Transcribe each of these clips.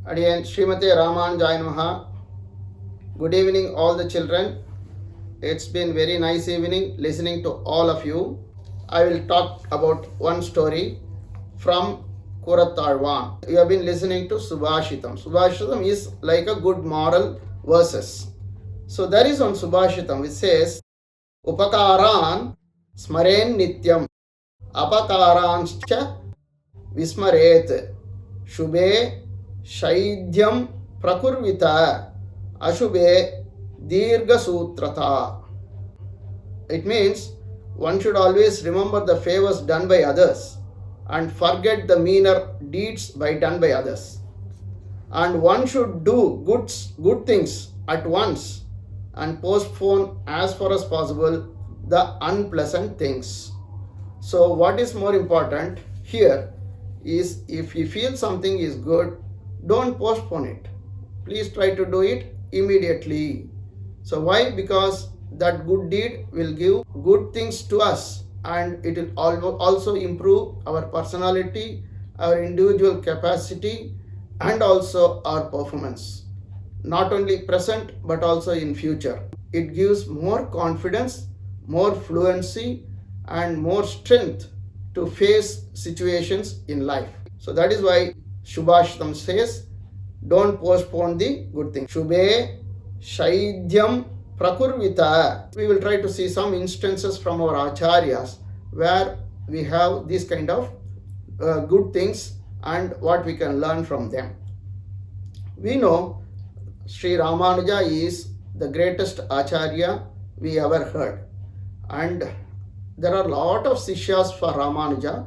Again, Srimate Ramanujaya Namaha. Good evening, all the children. It's been very nice evening listening to all of you. I will talk about one story from Kurattalvan. You have been listening to Subhashitam. Subhashitam is like a good moral verses. So there is one Subhashitam which says, Upakaran smaren nityam apakaranscha vismaret shubhe shaidhyam prakurvita ashubhe dirgha sutrata. It means one should always remember the favors done by others and forget the meaner deeds done by others. And one should do good things at once and postpone as far as possible the unpleasant things. So what is more important here is, if you feel something is good, don't postpone it. Please try to do it immediately. So why? Because that good deed will give good things to us, and it will also improve our personality, our individual capacity, and also our performance, not only present but also in future. It gives more confidence, more fluency, and more strength to face situations in life. So that is why Subhashitam says, don't postpone the good thing. Shubhe shaidhyam prakurvita. We will try to see some instances from our acharyas where we have these kind of good things and what we can learn from them. We know Sri Ramanuja is the greatest acharya we ever heard, and there are a lot of Sishyas for Ramanuja.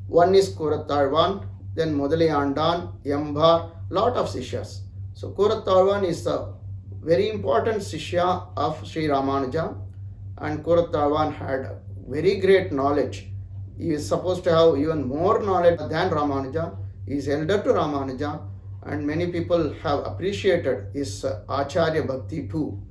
One is Kurattalvan, then Mudaliyandan, Yambar, lot of Sishyas. So Kurattalvan is the very important Sishya of Sri Ramanuja, and Kurattalvan had very great knowledge. He is supposed to have even more knowledge than Ramanuja. He is elder to Ramanuja, and many people have appreciated his Acharya Bhakti too.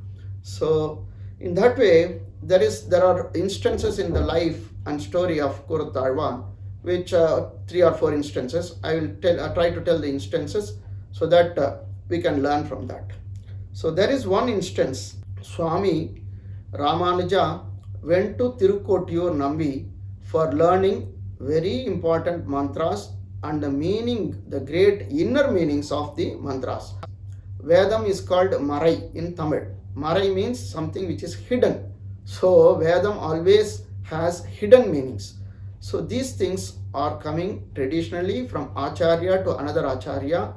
So in that way, there are instances in the life and story of Kurattalvan, which 3 or 4 instances. I will try to tell the instances so that we can learn from that. So there is one instance. Swami Ramanuja went to Tirukotiyur Nambi for learning very important mantras and the meaning, the great inner meanings of the mantras. Vedam is called Marai in Tamil. Marai means something which is hidden. So Vedam always has hidden meanings. So these things are coming traditionally from Acharya to another Acharya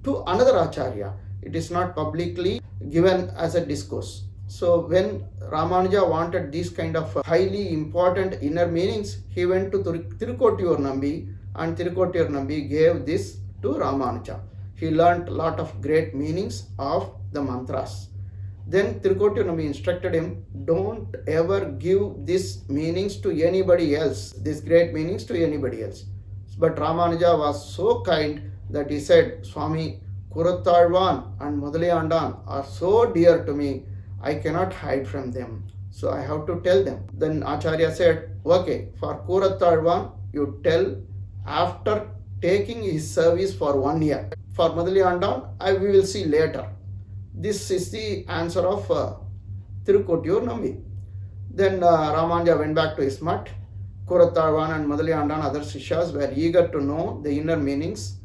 to another Acharya. It is not publicly given as a discourse. So when Ramanuja wanted these kind of highly important inner meanings, he went to Tirukotiyur Nambi, and Tirukotiyur Nambi gave this to Ramanuja. He learnt a lot of great meanings of the mantras. Then Tirukotiyur Nambi instructed him, don't ever give these meanings to anybody else, these great meanings to anybody else. But Ramanuja was so kind that he said, Swami, Kurattalvan and Mudaliyandan are so dear to me, I cannot hide from them. So I have to tell them. Then Acharya said, okay, for Kurattalvan, you tell after taking his service for 1 year. For Mudaliyandan, we will see later. This is the answer of Tirukotiyur Nambi. Then Ramanuja went back to his mutt. Kurattalvan and Mudaliyandan, other Sishyas, were eager to know the inner meanings.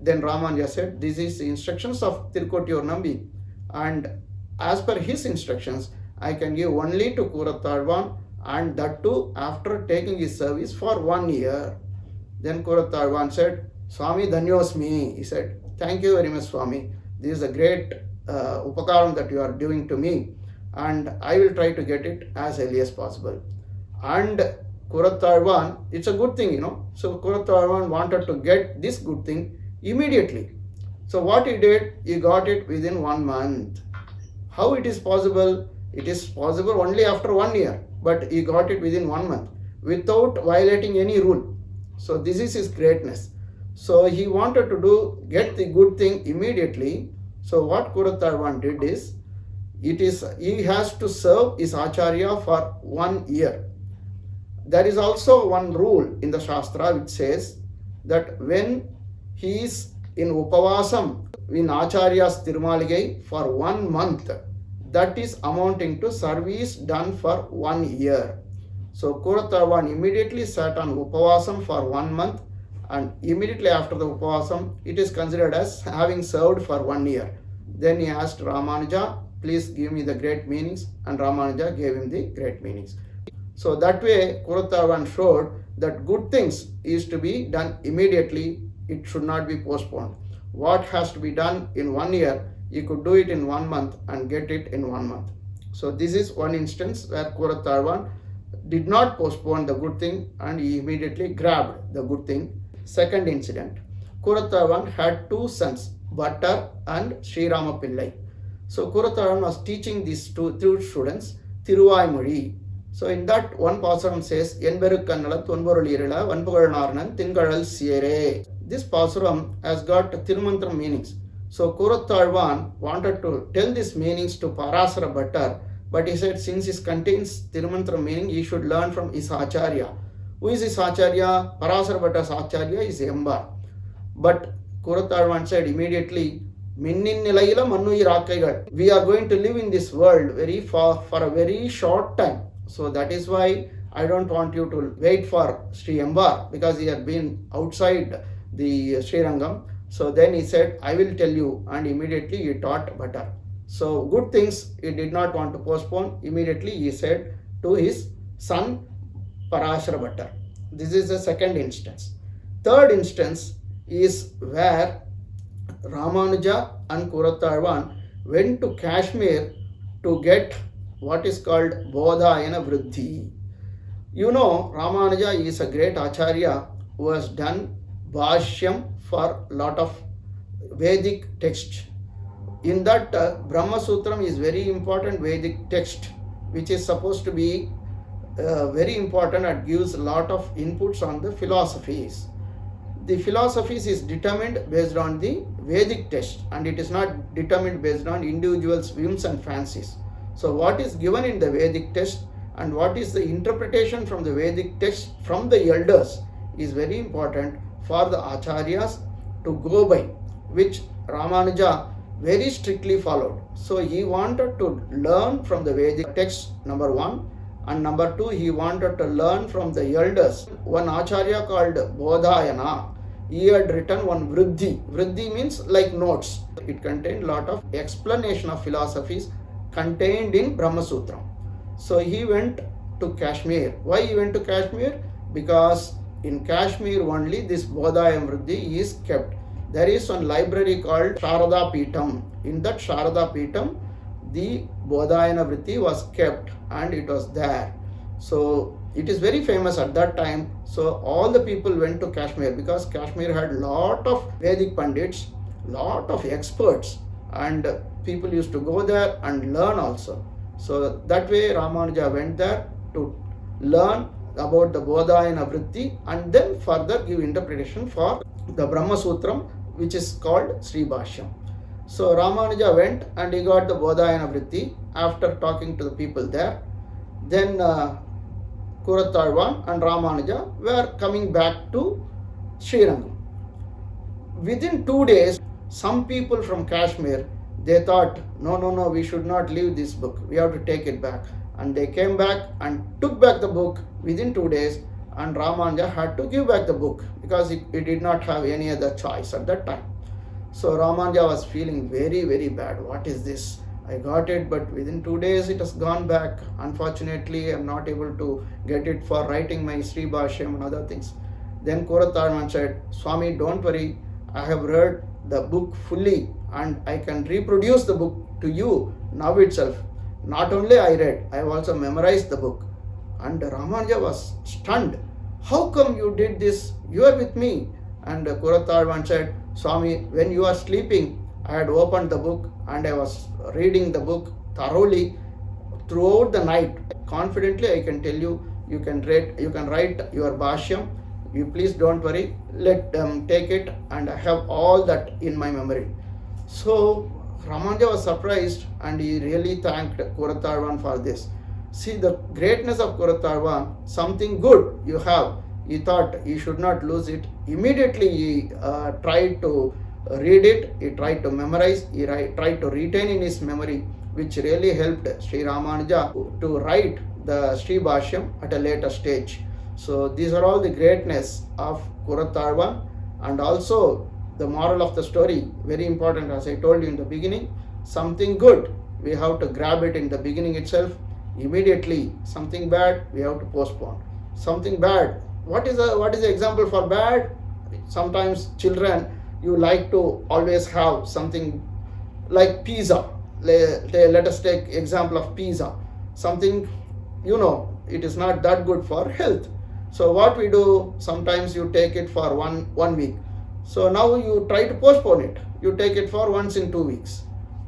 Then Ramanuja said, this is the instructions of Tirukotiyur Nambi, and as per his instructions, I can give only to Kurattalvan, and that too after taking his service for 1 year. Then Kurattalvan said, Swami Dhanyosmi. He said, thank you very much, Swami. This is a great upakaram that you are doing to me, and I will try to get it as early as possible. And Kurattalvan, it's a good thing, So Kurattalvan wanted to get this good thing immediately. So what he did, he got it within 1 month. How it is possible? It is possible only after 1 year, but he got it within 1 month without violating any rule. So this is his greatness. So he wanted to get the good thing immediately. So what Kurattalvan did is, he has to serve his Acharya for 1 year. There is also one rule in the Shastra which says that when he is in Upavasam in Acharya's Tirumaligai for 1 month. That is amounting to service done for 1 year. So Kuratharvan immediately sat on Upavasam for 1 month, and immediately after the Upavasam, it is considered as having served for 1 year. Then he asked Ramanuja, please give me the great meanings, and Ramanuja gave him the great meanings. So that way Kuratharvan showed that good things is to be done immediately, it should not be postponed. What has to be done in 1 year, you could do it in 1 month and get it in 1 month. So this is one instance where Kuratharvan did not postpone the good thing and he immediately grabbed the good thing. Second incident, Kuratharvan had two sons, Bhattar and Sri Rama Pillai. So Kuratharvan was teaching these two students Thiruvaimozhi. So in that one pasuram says, Enberukannala Thunborul Irila Vanpugal Narnan Tingadal Siere. This pasuram has got Tirumantram meanings. So Kuratharvan wanted to tell these meanings to Parasara Bhattar, but he said since it contains Tirumantram meaning, he should learn from his Acharya. Who is his Acharya? Parasara Bhattar's Acharya is Embar. But Kuratharvan said immediately, Minnin Nilayila Mannuyi Rakkaigal. We are going to live in this world very for a very short time. So that is why I don't want you to wait for Sri Embar, because he had been outside the Srirangam. So then he said, I will tell you, and immediately he taught Bhattar. So good things he did not want to postpone. Immediately he said to his son Parashara Bhattar. This is the second instance. Third instance is where Ramanuja and Kuratharvan went to Kashmir to get what is called Bodhayana Vriddhi. You know, Ramanuja is a great Acharya who has done Bhashyam for lot of Vedic text. In that Brahma Sutram is very important Vedic text, which is supposed to be very important and gives a lot of inputs on the philosophies. The philosophies is determined based on the Vedic text, and it is not determined based on individuals' whims and fancies. So what is given in the Vedic text and what is the interpretation from the Vedic text from the elders is very important for the Acharyas to go by, which Ramanuja very strictly followed. So he wanted to learn from the Vedic text, number one, and number two, he wanted to learn from the elders. One Acharya called Bodhayana, he had written one Vriddhi. Vriddhi means like notes. It contained a lot of explanation of philosophies contained in Brahma Sutram. So he went to Kashmir. Why he went to Kashmir? Because in Kashmir only this Bodhayana Vriddhi is kept. There is one library called Sharada Peetham. In that Sharada Peetham, the Bodhayana Vriddhi was kept and it was there. So it is very famous at that time. So all the people went to Kashmir because Kashmir had lot of Vedic Pandits, lot of experts, and people used to go there and learn also. So that way Ramanuja went there to learn about the Bodhayana Vriddhi and then further give interpretation for the Brahma Sutram, which is called Sri Bhashyam. So Ramanuja went and he got the Bodhayana Vriddhi after talking to the people there. Then Kuratharvan and Ramanuja were coming back to Srirangam. Within 2 days, some people from Kashmir, they thought, no, we should not leave this book. We have to take it back. And they came back and took back the book within 2 days, and Ramanuja had to give back the book because he did not have any other choice at that time. So Ramanuja was feeling very, very bad. What is this? I got it, but within 2 days it has gone back. Unfortunately, I am not able to get it for writing my Sri Bhashyam and other things. Then Kuratharvan said, Swami, don't worry. I have read the book fully and I can reproduce the book to you now itself. Not only I read, I have also memorized the book. And Ramanuja was stunned. How come you did this? You are with me. And Kuratharvan said, Swami, when you are sleeping, I had opened the book and I was reading the book thoroughly throughout the night. Confidently, I can tell you, you can write your Bhashyam. You please don't worry. Let them take it, and I have all that in my memory. So Ramanuja was surprised and he really thanked Kuratharvan for this. See the greatness of Kuratharvan, something good you have. He thought he should not lose it. Immediately he tried to read it, he tried to memorize, he tried to retain in his memory, which really helped Sri Ramanuja to write the Sri Bhashyam at a later stage. So these are all the greatness of Kurattalvan, and also the moral of the story, very important, as I told you in the beginning, something good, we have to grab it in the beginning itself. Immediately, something bad, we have to postpone. Something bad, what is the example for bad? Sometimes children, you like to always have something like pizza. Let us take example of pizza. Something, it is not that good for health. So what we do, sometimes you take it for one week. So now you try to postpone it. You take it for once in 2 weeks.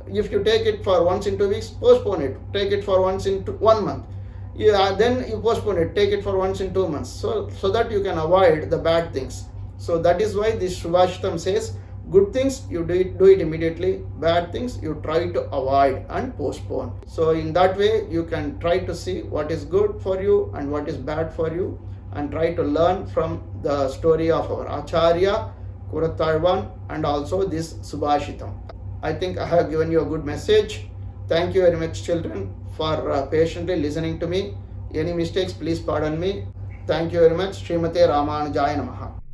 If you take it for once in 2 weeks, postpone it. Take it for once in 1 month. Then you postpone it. Take it for once in 2 months. So that you can avoid the bad things. So that is why this Subhashitam says, good things you do it immediately, bad things you try to avoid and postpone. So in that way you can try to see what is good for you and what is bad for you, and try to learn from the story of our Acharya Kurattalvan and also this Subhashitam. I think I have given you a good message. Thank you very much, children, for patiently listening to me. Any mistakes, please pardon me. Thank you very much. Srimate Ramanujaya Namaha.